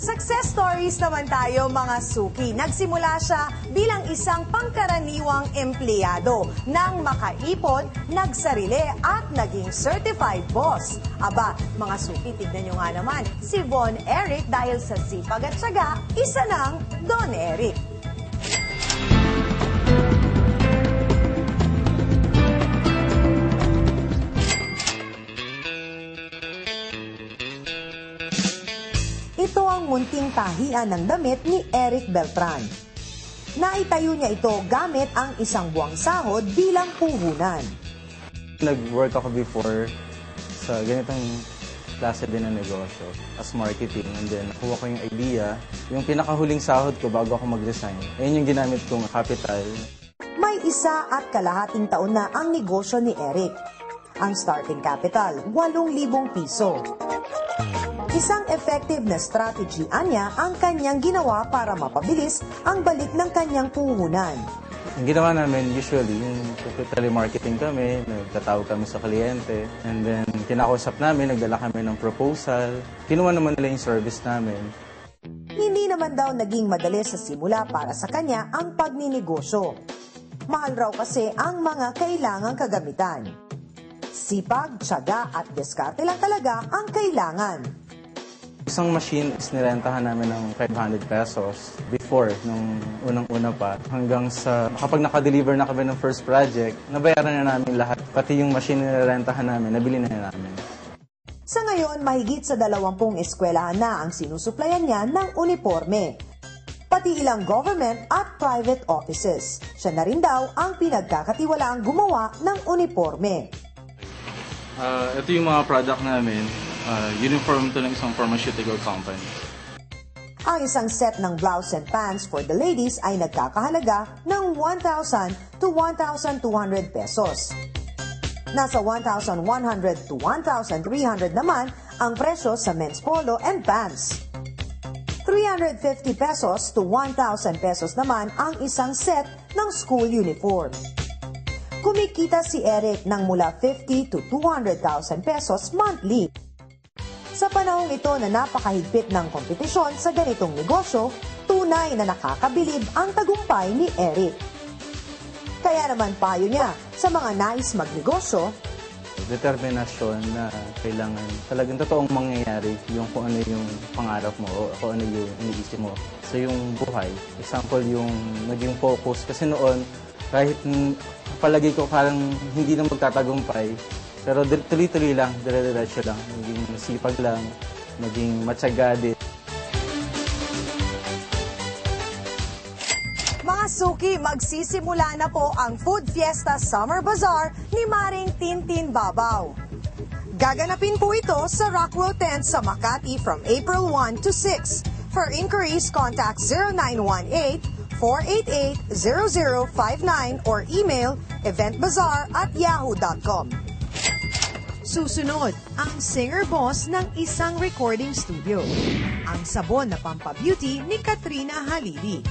Success stories naman tayo mga suki. Nagsimula siya bilang isang pangkaraniwang empleyado nang makaipon, nagsarili at naging certified boss. Aba, mga suki, tignan nyo nga naman, si Von Eric dahil sa sipag at syaga, isa ng Don Eric. Ito ang munting tahian ng damit ni Eric Beltran. Naitayo niya ito gamit ang isang buwang sahod bilang puhunan. Nag-work ako before sa ganitong klase din ng negosyo as marketing, and then nakuha ko yung idea. Yung pinakahuling sahod ko bago ako mag-resign, ayun yung ginamit kong capital. May 1.5 taon na ang negosyo ni Eric. Ang starting capital, 8,000 piso. Isang effective na strategy anya ang kanyang ginawa para mapabilis ang balik ng kanyang puhunan. Ang ginawa namin usually, yung telemarketing kami, nagtatawag kami sa kliyente, and then kinakausap namin, nagdala kami ng proposal, kinuha naman nila yung service namin. Hindi naman daw naging madali sa simula para sa kanya ang pagninegosyo. Mahal raw kasi ang mga kailangang kagamitan. Sipag, tiyaga at diskarte lang talaga ang kailangan. Isang machine is nirentahan namin ng 500 pesos before, nung unang-una pa. Hanggang sa kapag nakadeliver na kami ng first project, nabayaran na namin lahat. Pati yung machine na nirentahan namin, nabili na namin. Sa ngayon, mahigit sa 20 eskwelahan na ang sinusuplayan niya ng uniforme. Pati ilang government at private offices. Siya na rin daw ang pinagkakatiwalaang gumawa ng uniforme. Ito yung mga product namin. Uniform to ng isang pharmaceutical company. Ang isang set ng blouse and pants for the ladies ay nagkakahalaga ng 1,000 to 1,200 pesos. Nasa 1,100 to 1,300 naman ang presyo sa men's polo and pants. 350 pesos to 1,000 pesos naman ang isang set ng school uniform. Kumikita si Eric ng mula 50 to 200,000 pesos monthly. Sa panahong ito na napakahigpit ng kompetisyon sa ganitong negosyo, tunay na nakakabilib ang tagumpay ni Eric. Kaya naman payo niya sa mga nais magnegosyo, Determinasyon na kailangan talagang totoong mangyayari yung kung ano yung pangarap mo o kung ano yung iniisip mo sa yung buhay. Example, yung naging focus. Kasi noon, kahit palagi ko parang hindi na magtatagumpay, pero tuloy-tuloy lang, dire-diretso lang, maging sipag lang, maging matyaga din. mga suki, magsisimula na po ang Food Fiesta Summer Bazaar ni Maring Tintin Babaw. Gaganapin po ito sa Rockwell Tent sa Makati from April 1 to 6. For inquiries, contact 0918-488-0059 or email eventbazaar@yahoo.com. Susunod, ang singer boss ng isang recording studio. Ang sabon na pampabeauty ni Katrina Halili.